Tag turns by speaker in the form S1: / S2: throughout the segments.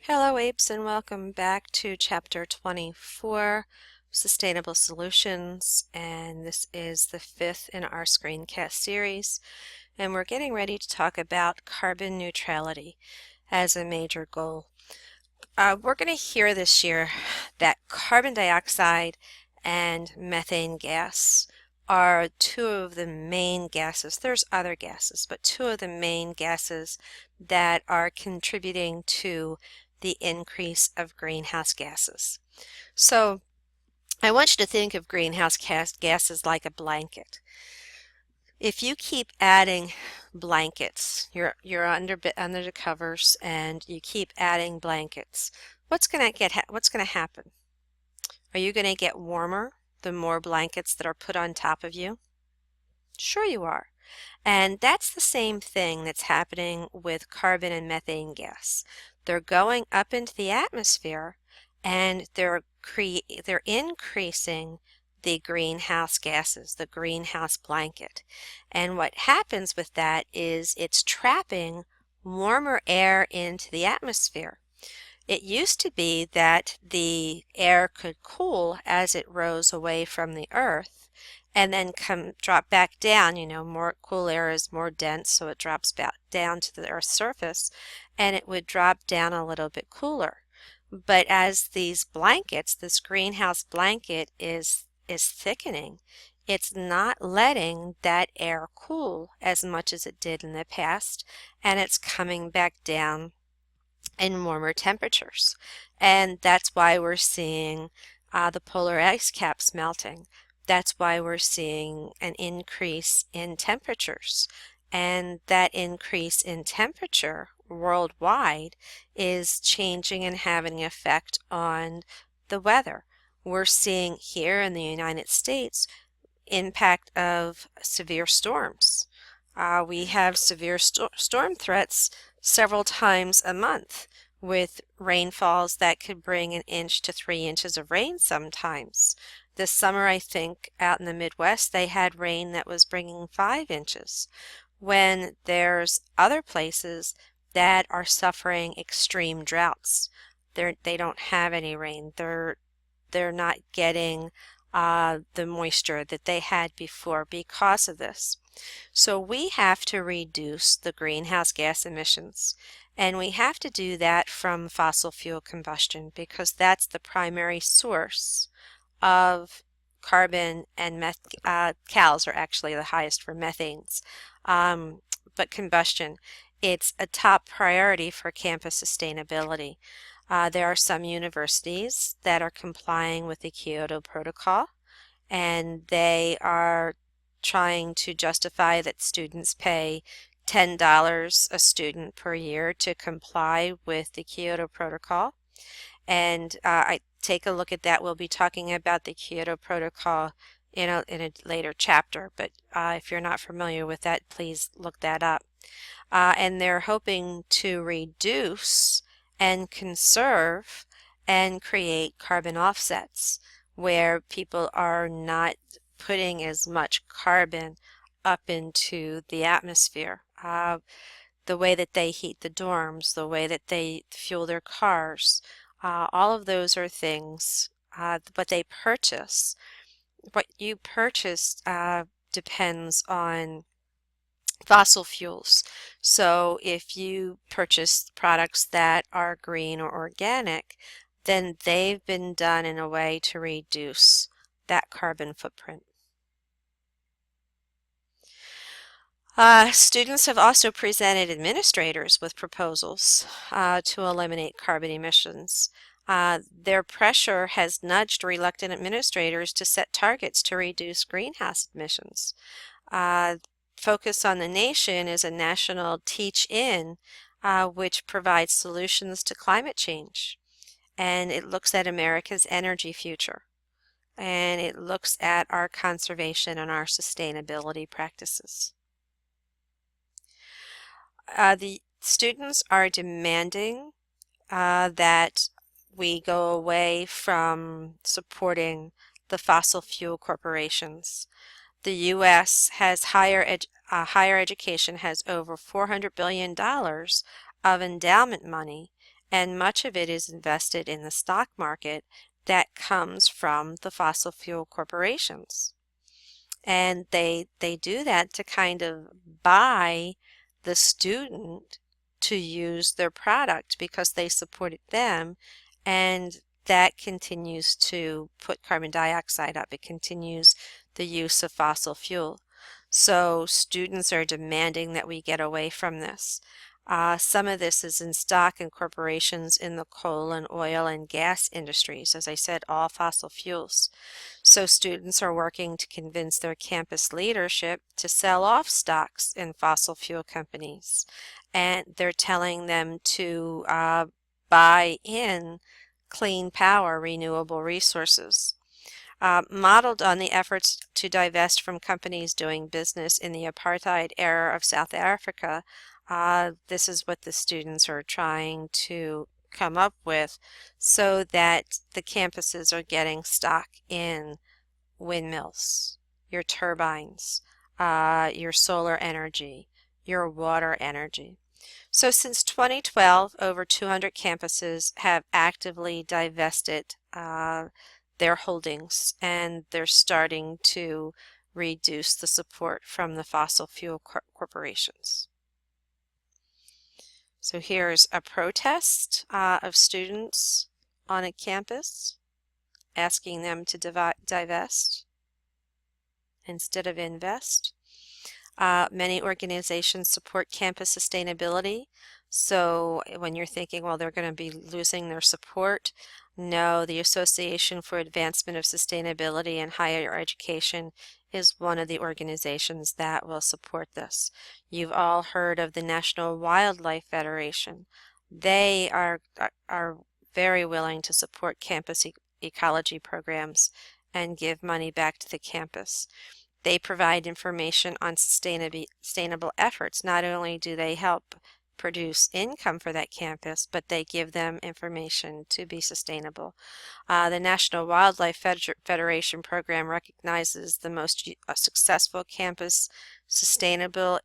S1: Hello, Apes, and welcome back to Chapter 24, Sustainable Solutions, and this is the fifth in our screencast series, and we're getting ready to talk about carbon neutrality as a major goal. We're going to hear this year that carbon dioxide and methane gas are two of the main gases. There's other gases, but two of the main gases that are contributing to the increase of greenhouse gases. So I want you to think of greenhouse gases like a blanket. If you keep adding blankets, you're under the covers and you keep adding blankets, what's going to happen? Are you going to get warmer the more blankets that are put on top of you? Sure you are. And that's the same thing that's happening with carbon and methane gas. They're going up into the atmosphere and they're increasing the greenhouse gases, the greenhouse blanket. And what happens with that is it's trapping warmer air into the atmosphere. It used to be that the air could cool as it rose away from the earth and then drop back down. More cool air is more dense, so it drops back down to the earth's surface and it would drop down a little bit cooler. But as these blankets, this greenhouse blanket is thickening, it's not letting that air cool as much as it did in the past, and it's coming back down in warmer temperatures. And that's why we're seeing the polar ice caps melting. That's why we're seeing an increase in temperatures. And that increase in temperature worldwide is changing and having an effect on the weather. We're seeing here in the United States impact of severe storms. We have severe storm threats several times a month with rainfalls that could bring 1 inch to 3 inches of rain sometimes. This summer, I think, out in the Midwest, they had rain that was bringing 5 inches, when there's other places that are suffering extreme droughts. They don't have any rain. They're not getting the moisture that they had before because of this. So we have to reduce the greenhouse gas emissions, and we have to do that from fossil fuel combustion because that's the primary source of carbon and cows are actually the highest for methanes. But combustion, it's a top priority for campus sustainability. There are some universities that are complying with the Kyoto Protocol, and they are trying to justify that students pay $10 a student per year to comply with the Kyoto Protocol. And I take a look at that. We'll be talking about the Kyoto Protocol in a later chapter, but if you're not familiar with that, please look that up. And they're hoping to reduce and conserve and create carbon offsets where people are not putting as much carbon up into the atmosphere. The way that they heat the dorms, the way that they fuel their cars, all of those are things. What they purchase, what you purchase depends on fossil fuels. So if you purchase products that are green or organic, then they've been done in a way to reduce that carbon footprint. Students have also presented administrators with proposals to eliminate carbon emissions. Their pressure has nudged reluctant administrators to set targets to reduce greenhouse emissions. Focus on the Nation is a national teach-in which provides solutions to climate change. And it looks at America's energy future. And it looks at our conservation and our sustainability practices. The students are demanding that we go away from supporting the fossil fuel corporations. The U.S. has higher education has over $400 billion of endowment money, and much of it is invested in the stock market that comes from the fossil fuel corporations. And they do that to kind of buy the student to use their product because they supported them, and that continues to put carbon dioxide up. It continues the use of fossil fuel. So students are demanding that we get away from this. Some of this is in stock in corporations in the coal and oil and gas industries, as I said, all fossil fuels. So students are working to convince their campus leadership to sell off stocks in fossil fuel companies. And they're telling them to buy in clean power, renewable resources. Modeled on the efforts to divest from companies doing business in the apartheid era of South Africa, this is what the students are trying to come up with so that the campuses are getting stock in windmills, your turbines, your solar energy, your water energy. So since 2012, over 200 campuses have actively divested their holdings, and they're starting to reduce the support from the fossil fuel corporations. So here's a protest of students on a campus asking them to divest instead of invest. Many organizations support campus sustainability. So when you're thinking, well, they're going to be losing their support, no, the Association for Advancement of Sustainability in Higher Education is one of the organizations that will support this. You've all heard of the National Wildlife Federation. They are very willing to support campus ecology programs and give money back to the campus. They provide information on sustainable efforts. Not only do they help produce income for that campus, but they give them information to be sustainable. The National Wildlife Federation program recognizes the most successful campus sustainability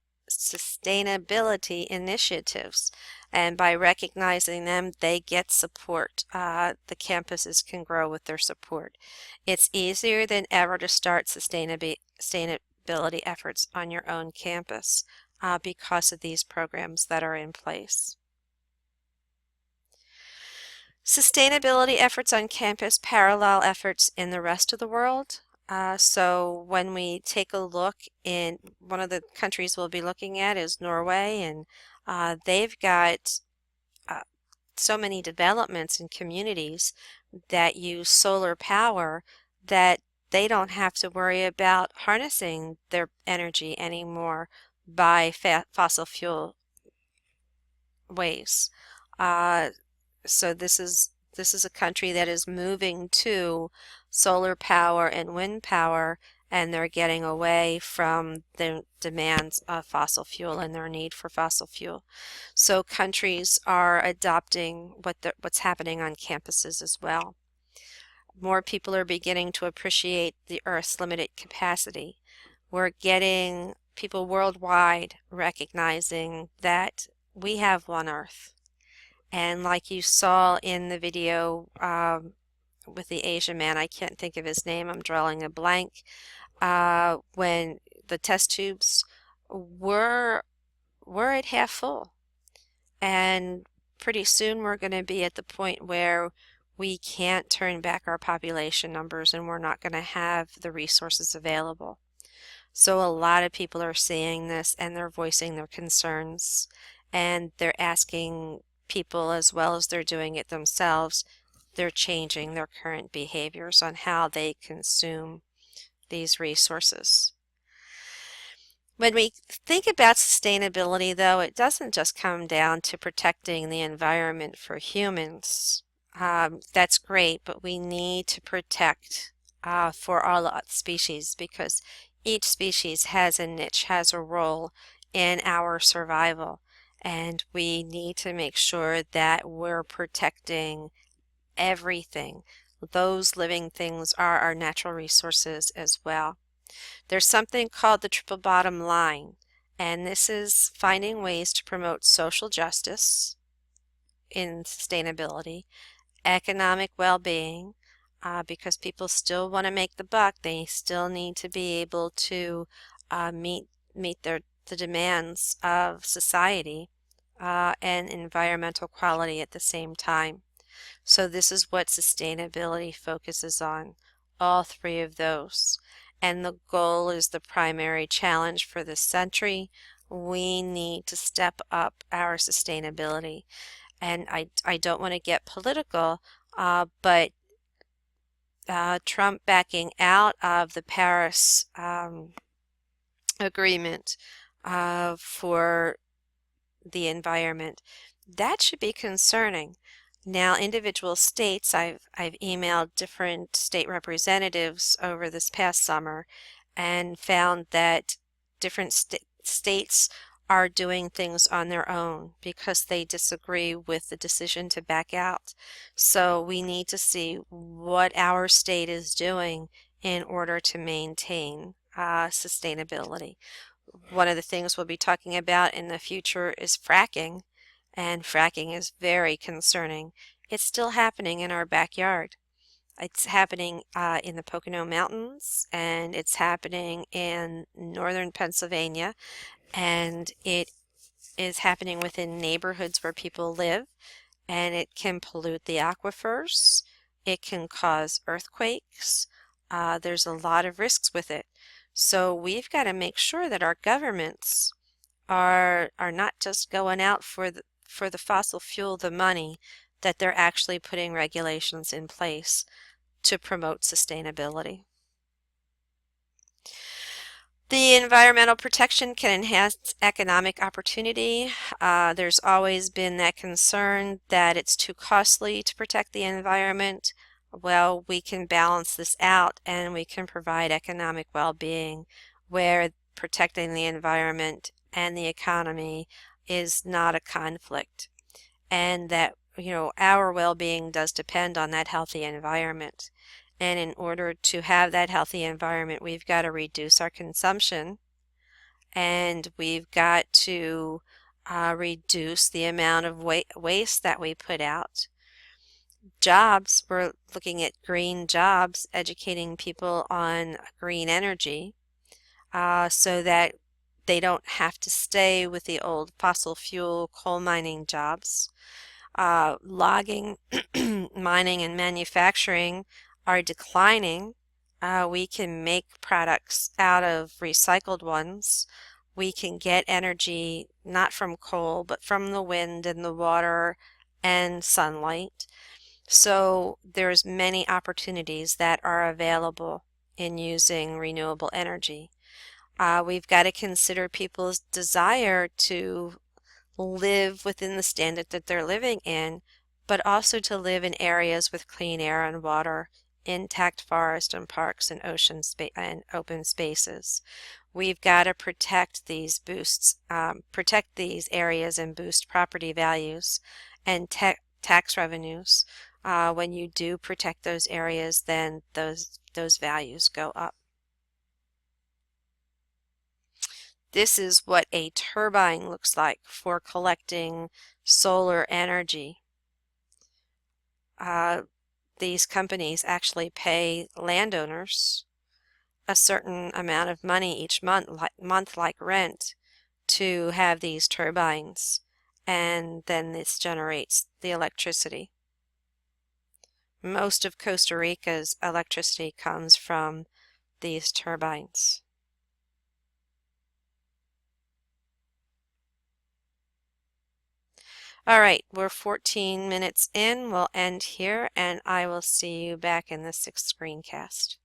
S1: initiatives, and by recognizing them, they get support. The campuses can grow with their support. It's easier than ever to start sustainability efforts on your own campus because of these programs that are in place. Sustainability efforts on campus parallel efforts in the rest of the world. So when we take a look in one of the countries we'll be looking at is Norway, and they've got so many developments and communities that use solar power that they don't have to worry about harnessing their energy anymore by fossil fuel ways. So this is a country that is moving to solar power and wind power, and they're getting away from the demands of fossil fuel and their need for fossil fuel. So countries are adopting what's happening on campuses as well. More people are beginning to appreciate the Earth's limited capacity. We're getting people worldwide recognizing that we have one Earth. And like you saw in the video with the Asian man, I can't think of his name, I'm drawing a blank, when the test tubes were at half full. And pretty soon we're going to be at the point where we can't turn back our population numbers and we're not going to have the resources available. So a lot of people are seeing this and they're voicing their concerns, and they're asking people, as well as they're doing it themselves, they're changing their current behaviors on how they consume these resources. When we think about sustainability, though, it doesn't just come down to protecting the environment for humans. That's great, but we need to protect for all species, because each species has a niche, has a role in our survival, and we need to make sure that we're protecting everything. Those living things are our natural resources as well. There's something called the triple bottom line, and this is finding ways to promote social justice, in sustainability, economic well-being, because people still want to make the buck. They still need to be able to meet the demands of society, and environmental quality at the same time. So this is what sustainability focuses on, all three of those. And the goal is the primary challenge for this century. We need to step up our sustainability. And I don't want to get political, but Trump backing out of the Paris agreement for the environment, that should be concerning. Now, individual states, I've emailed different state representatives over this past summer and found that different states are doing things on their own because they disagree with the decision to back out. So we need to see what our state is doing in order to maintain sustainability. One of the things we'll be talking about in the future is fracking, and fracking is very concerning. It's still happening in our backyard. It's happening in the Pocono Mountains, and it's happening in northern Pennsylvania, and it is happening within neighborhoods where people live, and it can pollute the aquifers. It can cause earthquakes. There's a lot of risks with it. So we've got to make sure that our governments are not just going out for the fossil fuel, the money, that they're actually putting regulations in place to promote sustainability. The environmental protection can enhance economic opportunity. There's always been that concern that it's too costly to protect the environment. Well, we can balance this out and we can provide economic well-being where protecting the environment and the economy is not a conflict, and that our well-being does depend on that healthy environment. And in order to have that healthy environment, we've got to reduce our consumption, and we've got to reduce the amount of waste that we put out. Jobs, we're looking at green jobs, educating people on green energy, so that they don't have to stay with the old fossil fuel coal mining jobs. Logging, mining, and manufacturing are declining. We can make products out of recycled ones. We can get energy not from coal, but from the wind and the water and sunlight. So there's many opportunities that are available in using renewable energy. We've got to consider people's desire to live within the standard that they're living in, but also to live in areas with clean air and water, intact forest and parks and and open spaces. We've got to protect these protect these areas and boost property values and tax revenues. When you do protect those areas, then those values go up. This is what a turbine looks like for collecting solar energy. These companies actually pay landowners a certain amount of money each month, like rent, to have these turbines, and then this generates the electricity. Most of Costa Rica's electricity comes from these turbines. All right, we're 14 minutes in. We'll end here, and I will see you back in the 6th screencast.